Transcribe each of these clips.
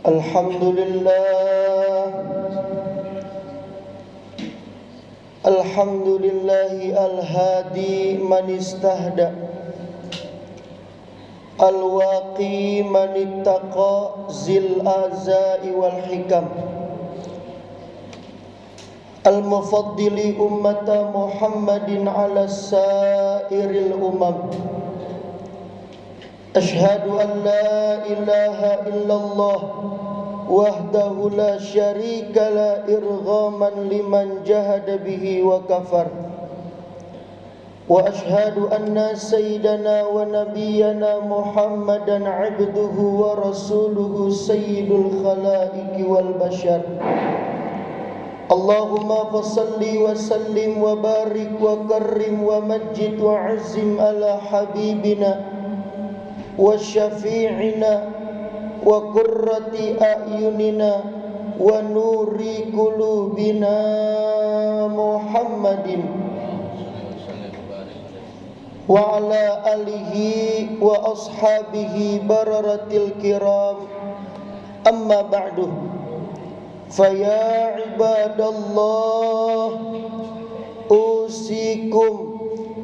Alhamdulillah, Alhamdulillahi al-hadi man istahda, al-waqi man ittaqa zil azai wal hikam, al-mufaddili ummata Muhammadin ala sairil umam. Ashhadu an la ilaha illallah wahdahu la syarika la irghaman liman jahada bihi wa kafar. Wa ashhadu anna sayyidana wa nabiyyana Muhammadan abduhu wa rasuluhu sayyidul khalaiqi wal bashar. Allahumma fasalli wa sallim wa barik wa karrim wa majid wa azim ala habibina wa syafi'ina wa qurrati a'yunina wa nuri qulubina Muhammadin wa ala alihi wa ashabihi bararatil kiram. Amma ba'du, faya ibadallah, usikum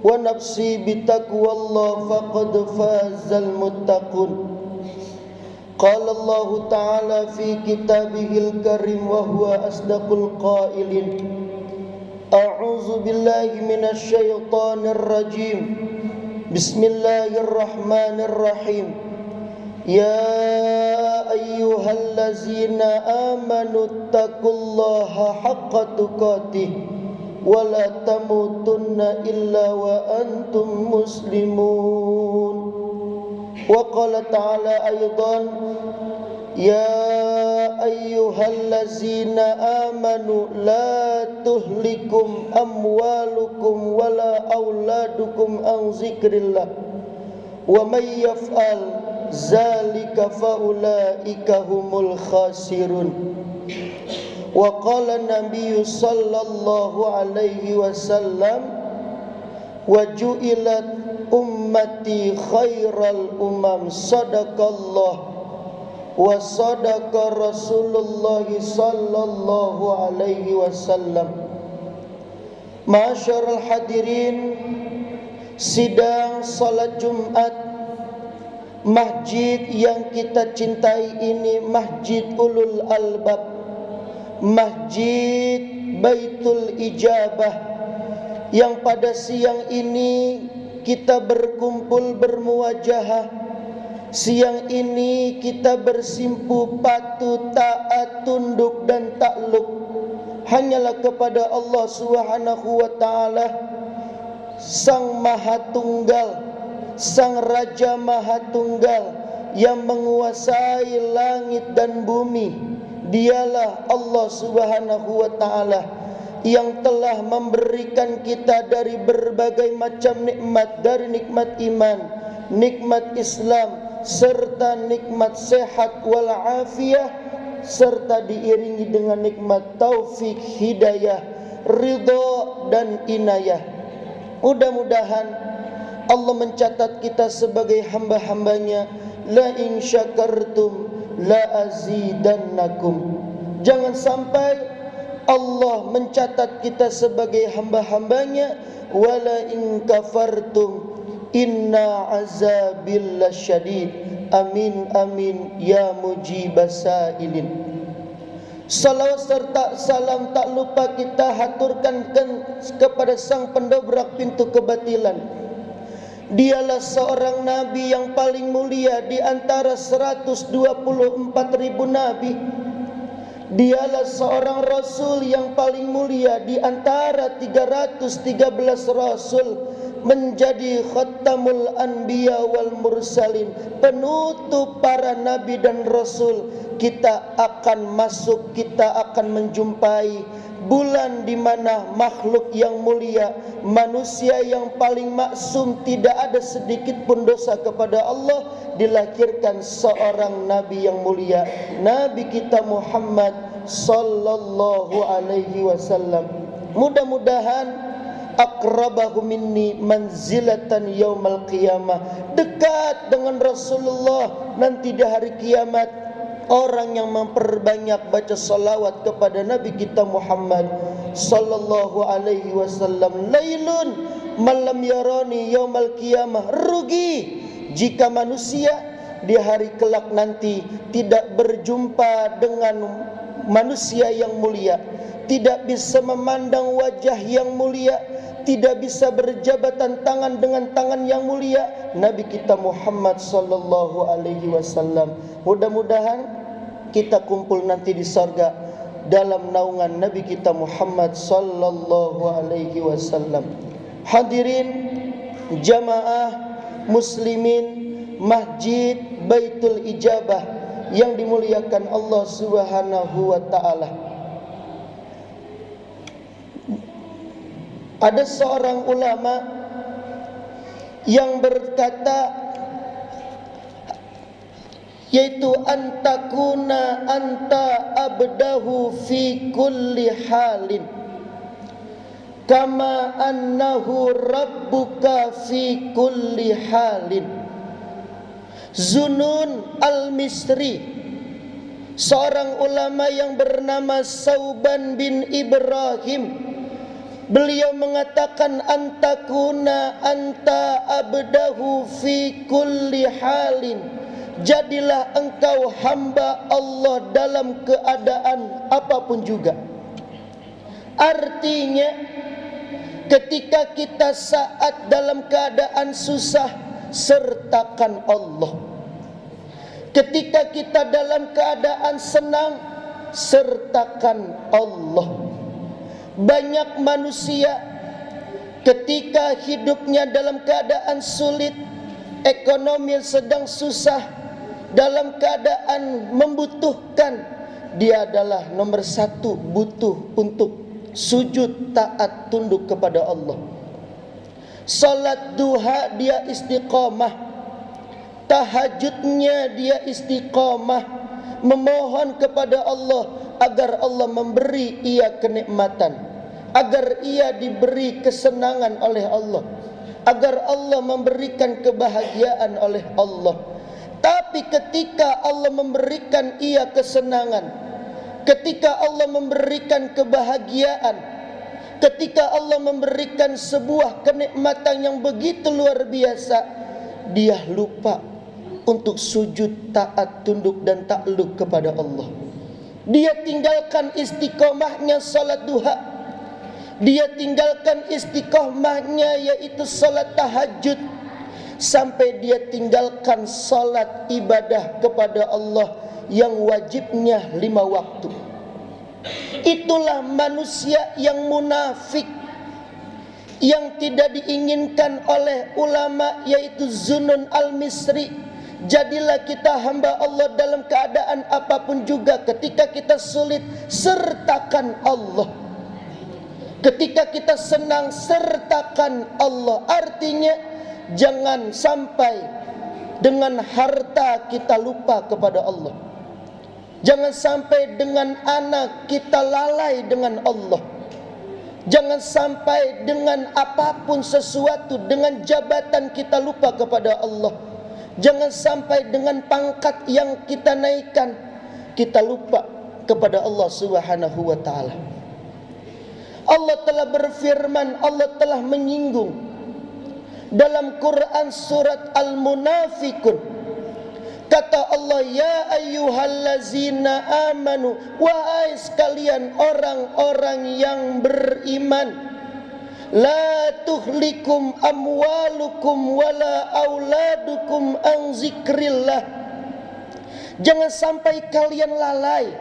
wa nafsi bitaqwallah faqad fazal muttaqun. Qala Allah Ta'ala fi kitabihil karim wa huwa asdaqul qailin. A'udzu billahi minasy syaithanir rajim. Bismillahirrahmanirrahim. Ya ayyuhallazina amanu taqullaha haqqa tuqatih wa la tamutunna illa wa antum muslimun. Wa qala ta'ala aydan, ya ayyuhallazina amanu la tuhlikum amwalukum wala auladukum an zikrillah wa may yaf'al zalika faulaika humul khasirun. Wa qala nabiyyu sallallahu alaihi wasallam, wa ju'ilat ummati khairal umam. Sadaqallah wa sadaqa Rasulullah sallallahu alaihi wasallam. Ma'asyiral hadirin, sidang salat Jumat masjid yang kita cintai ini Masjid Ulul Albab, Masjid Baitul Ijabah, yang pada siang ini kita berkumpul bermuwajahah. Siang ini kita bersimpu patuh, taat, tunduk dan takluk hanyalah kepada Allah Subhanahu wa taala, Sang Maha Tunggal, Sang Raja Maha Tunggal yang menguasai langit dan bumi. Dialah Allah Subhanahu wa taala yang telah memberikan kita dari berbagai macam nikmat, dari nikmat iman, nikmat Islam, serta nikmat sehat wal afiyah, serta diiringi dengan nikmat taufik, hidayah, ridha dan inayah. Mudah-mudahan Allah mencatat kita sebagai hamba-hambanya. La in syakartum la azidannakum. Jangan sampai Allah mencatat kita sebagai hamba-hambanya. Wala in kafartum inna azabil lasyadid. Amin amin ya mujibas sailin. Salawat serta salam tak lupa kita haturkan kepada sang pendobrak pintu kebatilan. Dialah seorang nabi yang paling mulia di antara 124.000 nabi. Dialah seorang rasul yang paling mulia di antara 313 rasul, menjadi khatamul anbiya wal mursalin, penutup para nabi dan rasul. Kita akan masuk, kita akan menjumpai bulan di mana makhluk yang mulia, manusia yang paling maksum, tidak ada sedikit pun dosa kepada Allah, dilahirkan seorang nabi yang mulia, Nabi kita Muhammad sallallahu alaihi wasallam. Mudah-mudahan aqrabahu minni manzilatan yaumal qiyamah, dekat dengan Rasulullah nanti di hari kiamat. orang yang memperbanyak baca salawat kepada Nabi kita Muhammad sallallahu alaihi wasallam. Lailun malam yarani yaumal qiyamah. Rugi jika manusia di hari kelak nanti tidak berjumpa dengan manusia yang mulia, tidak bisa memandang wajah yang mulia, tidak bisa berjabatan tangan dengan tangan yang mulia Nabi kita Muhammad sallallahu alaihi wasallam. Mudah-mudahan kita kumpul nanti di surga dalam naungan Nabi kita Muhammad sallallahu alaihi wasallam. Hadirin jamaah muslimin Masjid Baitul Ijabah yang dimuliakan Allah Subhanahu wa taala. Ada seorang ulama yang berkata, yaitu antakuna anta abdahu fi kulli halin kama annahu rabbuka fi kulli halin. Zunun al-Misri, seorang ulama yang bernama Sauban bin Ibrahim, beliau mengatakan antakuna anta abdahu fi kulli halin, jadilah engkau hamba Allah dalam keadaan apapun juga. Artinya ketika kita saat dalam keadaan susah, sertakan Allah. Ketika kita dalam keadaan senang, sertakan Allah. Banyak manusia ketika hidupnya dalam keadaan sulit, ekonomi sedang susah, dalam keadaan membutuhkan, dia adalah nomor satu butuh untuk sujud taat tunduk kepada Allah. Salat duha dia istiqamah, tahajudnya dia istiqamah, memohon kepada Allah agar Allah memberi ia kenikmatan, agar ia diberi kesenangan oleh Allah, agar Allah memberikan kebahagiaan oleh Allah. Tapi ketika Allah memberikan ia kesenangan, ketika Allah memberikan kebahagiaan, ketika Allah memberikan sebuah kenikmatan yang begitu luar biasa, dia lupa untuk sujud taat tunduk dan takluk kepada Allah. Dia tinggalkan istiqomahnya salat duha, dia tinggalkan istiqomahnya yaitu salat tahajud, sampai dia tinggalkan salat ibadah kepada Allah yang wajibnya 5 waktu. Itulah manusia yang munafik, yang tidak diinginkan oleh ulama, yaitu Zunun al-Misri. Jadilah kita hamba Allah dalam keadaan apapun juga. Ketika kita sulit, sertakan Allah. Ketika kita senang, sertakan Allah. Artinya jangan sampai dengan harta kita lupa kepada Allah. Jangan sampai dengan anak kita lalai dengan Allah. Jangan sampai dengan apapun sesuatu, dengan jabatan kita lupa kepada Allah. Jangan sampai dengan pangkat yang kita naikkan, kita lupa kepada Allah Subhanahu wa ta'ala. Allah telah berfirman, Allah telah menyinggung dalam Quran surat Al-Munafikun. Kata Allah, ya ayyuhallazina amanu, wahai sekalian orang-orang yang beriman, la tuhlikum amwalukum wala auladukum an zikrillah. Jangan sampai kalian lalai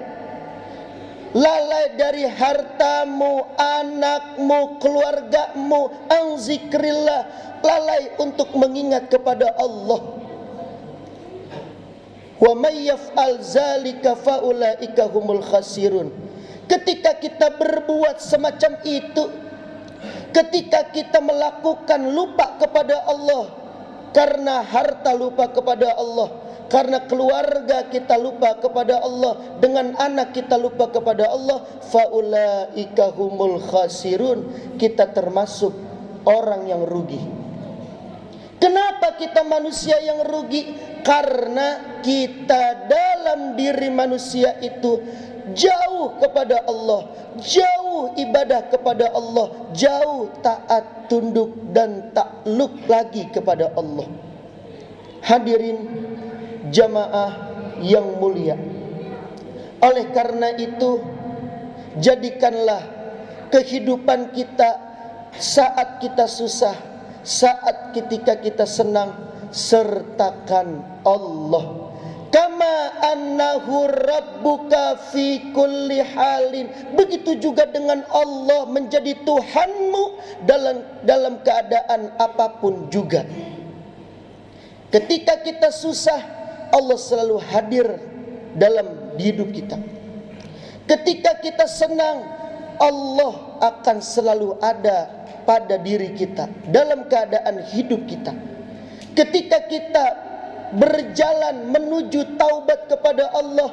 dari hartamu, anakmu, keluargamu, an zikrillah, lalai untuk mengingat kepada Allah. Wa may yaf'al zalika faulaika humul khasirun. Ketika kita berbuat semacam itu, ketika kita melakukan lupa kepada Allah, karena harta lupa kepada Allah, karena keluarga kita lupa kepada Allah, dengan anak kita lupa kepada Allah, faulaika humul khasirun, kita termasuk orang yang rugi. Kenapa kita manusia yang rugi? Karena kita dalam diri manusia itu jauh kepada Allah, jauh ibadah kepada Allah, jauh taat, tunduk dan takluk lagi kepada Allah. Hadirin jamaah yang mulia, oleh karena itu jadikanlah kehidupan kita saat kita susah, saat ketika kita senang, sertakan Allah. Kama annahu rabbuka fi kulli halin. Begitu juga dengan Allah menjadi Tuhanmu dalam keadaan apapun juga. Ketika kita susah, Allah selalu hadir dalam hidup kita. Ketika kita senang, Allah akan selalu ada pada diri kita dalam keadaan hidup kita. Ketika kita berjalan menuju taubat kepada Allah,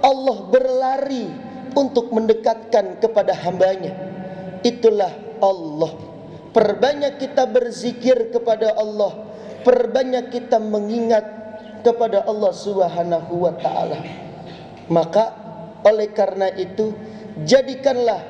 Allah berlari untuk mendekatkan kepada hambanya. Itulah Allah. Perbanyak kita berzikir kepada Allah, perbanyak kita mengingat kepada Allah Subhanahu wa ta'ala. Maka oleh karena itu, jadikanlah,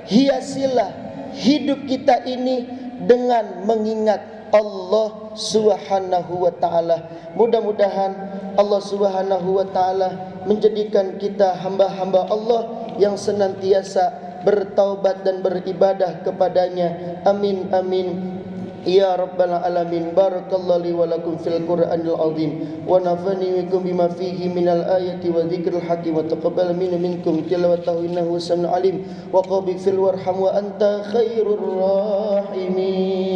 hiasilah hidup kita ini dengan mengingat Allah Subhanahu wa ta'ala. Mudah-mudahan Allah Subhanahu wa ta'ala menjadikan kita hamba-hamba Allah yang senantiasa bertaubat dan beribadah kepadanya. Amin amin ya rabbal alamin. Barakallahu li wa lakum fil Qur'anil azim wa nafani minkum bima fihi minal ayati wa dzikril hakim wa taqabbal minkum tilawatahu innahu samiul alim wa qabil fil warham wa anta khairur rahimin.